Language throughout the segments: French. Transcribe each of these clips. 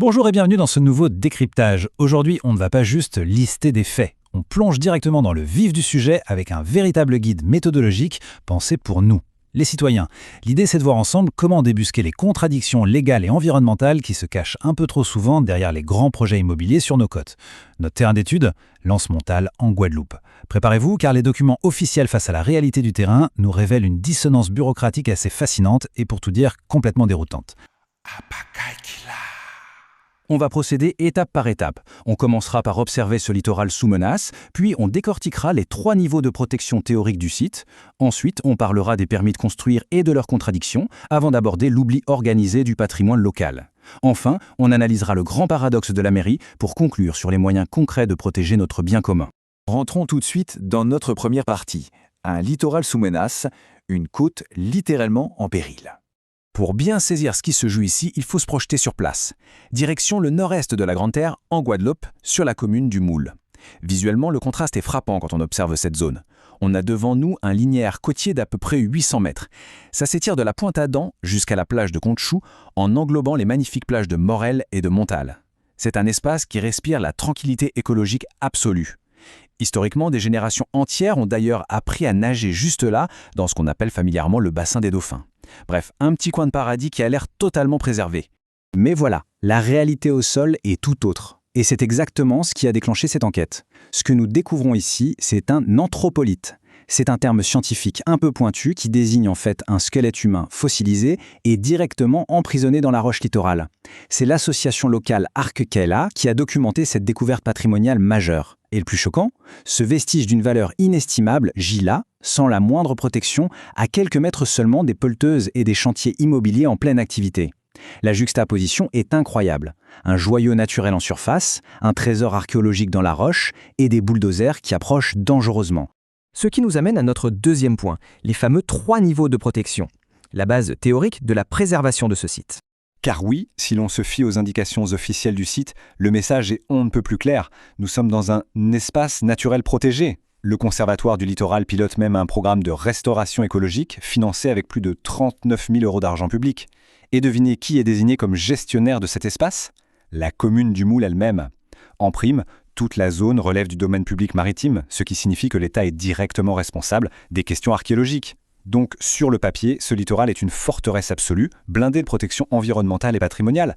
Bonjour et bienvenue dans ce nouveau décryptage. Aujourd'hui, on ne va pas juste lister des faits. On plonge directement dans le vif du sujet avec un véritable guide méthodologique pensé pour nous, les citoyens. L'idée, c'est de voir ensemble comment débusquer les contradictions légales et environnementales qui se cachent un peu trop souvent derrière les grands projets immobiliers sur nos côtes. Notre terrain d'étude, Lens-Montal en Guadeloupe. Préparez-vous car les documents officiels face à la réalité du terrain nous révèlent une dissonance bureaucratique assez fascinante et pour tout dire complètement déroutante. On va procéder étape par étape. On commencera par observer ce littoral sous menace, puis on décortiquera les 3 niveaux de protection théorique du site. Ensuite, on parlera des permis de construire et de leurs contradictions, avant d'aborder l'oubli organisé du patrimoine local. Enfin, on analysera le grand paradoxe de la mairie pour conclure sur les moyens concrets de protéger notre bien commun. Rentrons tout de suite dans notre première partie. Un littoral sous menace, une côte littéralement en péril. Pour bien saisir ce qui se joue ici, il faut se projeter sur place. Direction le nord-est de la Grande Terre, en Guadeloupe, sur la commune du Moule. Visuellement, le contraste est frappant quand on observe cette zone. On a devant nous un linéaire côtier d'à peu près 800 mètres. Ça s'étire de la Pointe-Adam jusqu'à la plage de Contchou, en englobant les magnifiques plages de Morel et de Montal. C'est un espace qui respire la tranquillité écologique absolue. Historiquement, des générations entières ont d'ailleurs appris à nager juste là, dans ce qu'on appelle familièrement le bassin des dauphins. Bref, un petit coin de paradis qui a l'air totalement préservé. Mais voilà, la réalité au sol est tout autre. Et c'est exactement ce qui a déclenché cette enquête. Ce que nous découvrons ici, c'est un anthropolite. C'est un terme scientifique un peu pointu qui désigne en fait un squelette humain fossilisé et directement emprisonné dans la roche littorale. C'est l'association locale Arc-Kaila qui a documenté cette découverte patrimoniale majeure. Et le plus choquant, ce vestige d'une valeur inestimable gît là, sans la moindre protection, à quelques mètres seulement des pelleteuses et des chantiers immobiliers en pleine activité. La juxtaposition est incroyable. Un joyau naturel en surface, un trésor archéologique dans la roche et des bulldozers qui approchent dangereusement. Ce qui nous amène à notre deuxième point, les fameux 3 niveaux de protection. La base théorique de la préservation de ce site. Car oui, si l'on se fie aux indications officielles du site, le message est on ne peut plus clair. Nous sommes dans un espace naturel protégé. Le Conservatoire du littoral pilote même un programme de restauration écologique financé avec plus de 39 000 € d'argent public. Et devinez qui est désigné comme gestionnaire de cet espace ? La commune du Moule elle-même. En prime, toute la zone relève du domaine public maritime, ce qui signifie que l'État est directement responsable des questions archéologiques. Donc, sur le papier, ce littoral est une forteresse absolue, blindée de protection environnementale et patrimoniale.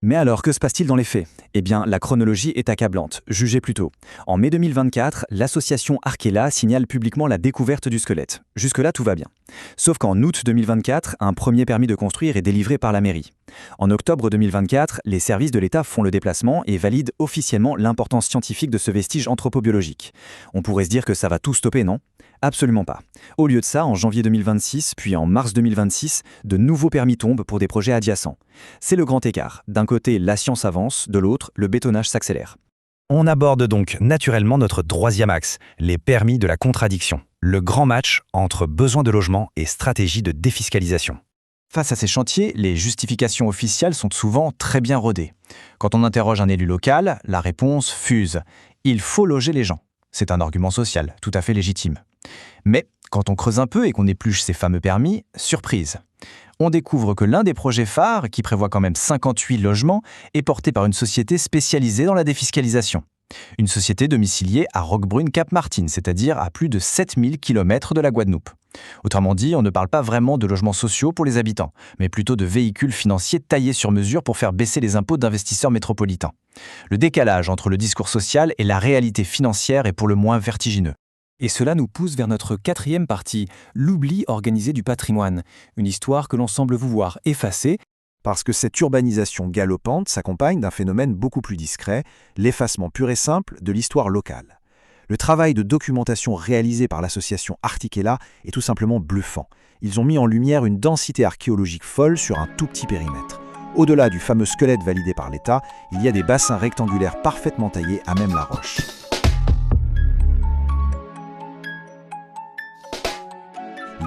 Mais alors, que se passe-t-il dans les faits ? Eh bien, la chronologie est accablante. Jugez plutôt. En mai 2024, l'association Arc-Kaila signale publiquement la découverte du squelette. Jusque-là, tout va bien. Sauf qu'en août 2024, un premier permis de construire est délivré par la mairie. En octobre 2024, les services de l'État font le déplacement et valident officiellement l'importance scientifique de ce vestige anthropobiologique. On pourrait se dire que ça va tout stopper, non ? Absolument pas. Au lieu de ça, en janvier 2026, puis en mars 2026, de nouveaux permis tombent pour des projets adjacents. C'est le grand écart. D'un côté, la science avance, de l'autre, le bétonnage s'accélère. On aborde donc naturellement notre 3e axe, les permis de la contradiction. Le grand match entre besoin de logement et stratégie de défiscalisation. Face à ces chantiers, les justifications officielles sont souvent très bien rodées. Quand on interroge un élu local, la réponse fuse. Il faut loger les gens. C'est un argument social, tout à fait légitime. Mais quand on creuse un peu et qu'on épluche ces fameux permis, surprise. On découvre que l'un des projets phares, qui prévoit quand même 58 logements, est porté par une société spécialisée dans la défiscalisation. Une société domiciliée à Roquebrune-Cap-Martin, c'est-à-dire à plus de 7000 km de la Guadeloupe. Autrement dit, on ne parle pas vraiment de logements sociaux pour les habitants, mais plutôt de véhicules financiers taillés sur mesure pour faire baisser les impôts d'investisseurs métropolitains. Le décalage entre le discours social et la réalité financière est pour le moins vertigineux. Et cela nous pousse vers notre 4e partie, l'oubli organisé du patrimoine, une histoire que l'on semble vouloir effacer, parce que cette urbanisation galopante s'accompagne d'un phénomène beaucoup plus discret, l'effacement pur et simple de l'histoire locale. Le travail de documentation réalisé par l'association Arc-Kaila est tout simplement bluffant. Ils ont mis en lumière une densité archéologique folle sur un tout petit périmètre. Au-delà du fameux squelette validé par l'État, il y a des bassins rectangulaires parfaitement taillés à même la roche.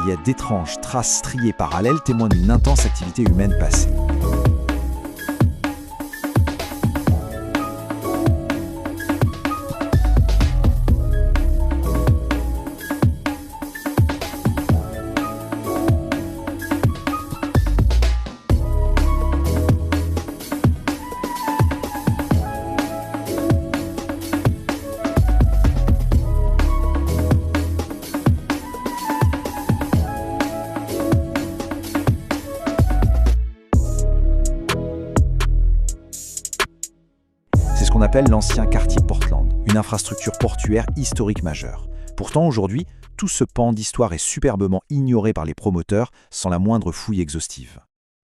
Il y a d'étranges traces striées parallèles témoignent d'une intense activité humaine passée. qu'on appelle l'ancien quartier Portland, une infrastructure portuaire historique majeure. Pourtant, aujourd'hui, tout ce pan d'histoire est superbement ignoré par les promoteurs sans la moindre fouille exhaustive.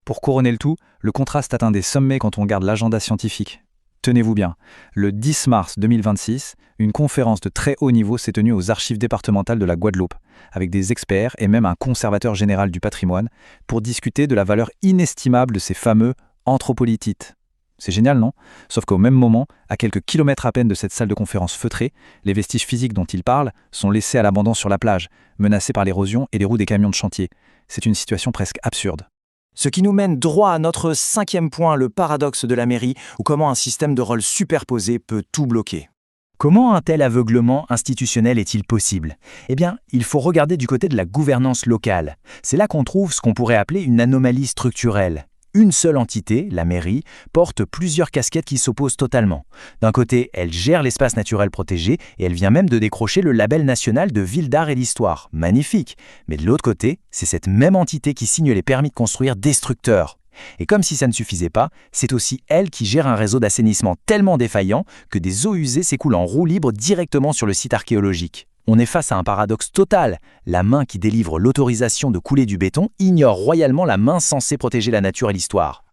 Pour couronner le tout, le contraste atteint des sommets quand on regarde l'agenda scientifique. Tenez-vous bien, le 10 mars 2026, une conférence de très haut niveau s'est tenue aux archives départementales de la Guadeloupe, avec des experts et même un conservateur général du patrimoine, pour discuter de la valeur inestimable de ces fameux anthropolytites. C'est génial, non? Sauf qu'au même moment, à quelques kilomètres à peine de cette salle de conférence feutrée, les vestiges physiques dont il parle sont laissés à l'abandon sur la plage, menacés par l'érosion et les roues des camions de chantier. C'est une situation presque absurde. Ce qui nous mène droit à notre 5e point, le paradoxe de la mairie, ou comment un système de rôles superposés peut tout bloquer. Comment un tel aveuglement institutionnel est-il possible? Eh bien, il faut regarder du côté de la gouvernance locale. C'est là qu'on trouve ce qu'on pourrait appeler une anomalie structurelle. Une seule entité, la mairie, porte plusieurs casquettes qui s'opposent totalement. D'un côté, elle gère l'espace naturel protégé et elle vient même de décrocher le label national de ville d'art et d'histoire. Magnifique! Mais de l'autre côté, c'est cette même entité qui signe les permis de construire destructeurs. Et comme si ça ne suffisait pas, c'est aussi elle qui gère un réseau d'assainissement tellement défaillant que des eaux usées s'écoulent en roue libre directement sur le site archéologique. On est face à un paradoxe total. La main qui délivre l'autorisation de couler du béton ignore royalement la main censée protéger la nature et l'histoire.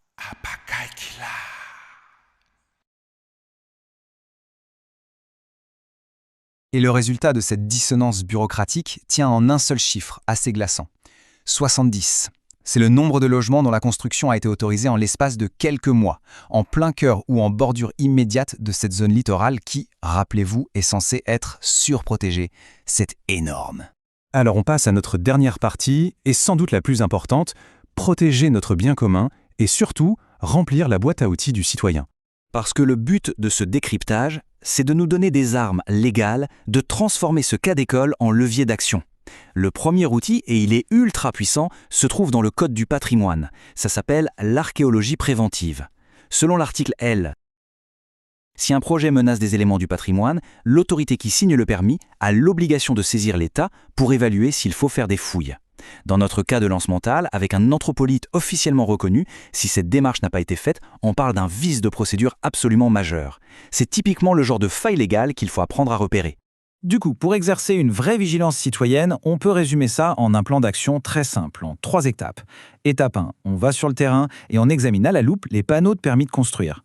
Et le résultat de cette dissonance bureaucratique tient en un seul chiffre, assez glaçant. 70. C'est le nombre de logements dont la construction a été autorisée en l'espace de quelques mois, en plein cœur ou en bordure immédiate de cette zone littorale qui, rappelez-vous, est censée être surprotégée. C'est énorme. Alors on passe à notre dernière partie, et sans doute la plus importante, protéger notre bien commun et surtout remplir la boîte à outils du citoyen. Parce que le but de ce décryptage, c'est de nous donner des armes légales, de transformer ce cas d'école en levier d'action. Le premier outil, et il est ultra puissant, se trouve dans le Code du patrimoine. Ça s'appelle l'archéologie préventive. Selon l'article L, si un projet menace des éléments du patrimoine, l'autorité qui signe le permis a l'obligation de saisir l'État pour évaluer s'il faut faire des fouilles. Dans notre cas de lance mentale, avec un anthropolyte officiellement reconnu, si cette démarche n'a pas été faite, on parle d'un vice de procédure absolument majeur. C'est typiquement le genre de faille légale qu'il faut apprendre à repérer. Du coup, pour exercer une vraie vigilance citoyenne, on peut résumer ça en un plan d'action très simple, en 3 étapes. Étape 1, on va sur le terrain et on examine à la loupe les panneaux de permis de construire.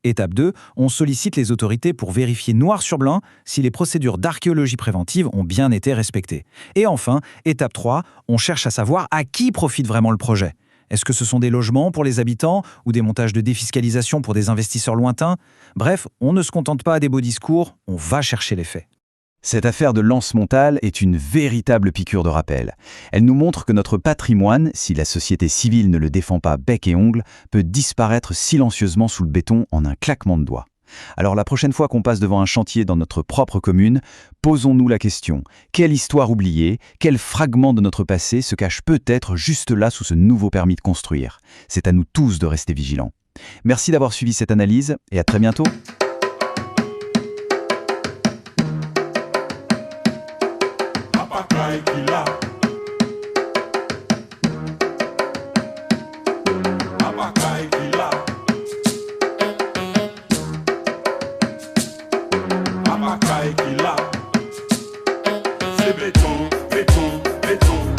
Étape 2, on sollicite les autorités pour vérifier noir sur blanc si les procédures d'archéologie préventive ont bien été respectées. Et enfin, étape 3, on cherche à savoir à qui profite vraiment le projet. Est-ce que ce sont des logements pour les habitants ou des montages de défiscalisation pour des investisseurs lointains? Bref, on ne se contente pas des beaux discours, on va chercher les faits. Cette affaire de lance mentale est une véritable piqûre de rappel. Elle nous montre que notre patrimoine, si la société civile ne le défend pas bec et ongles, peut disparaître silencieusement sous le béton en un claquement de doigts. Alors la prochaine fois qu'on passe devant un chantier dans notre propre commune, posons-nous la question. Quelle histoire oubliée, quel fragment de notre passé se cache peut-être juste là sous ce nouveau permis de construire? C'est à nous tous de rester vigilants. Merci d'avoir suivi cette analyse et à très bientôt. C'est béton, béton, béton.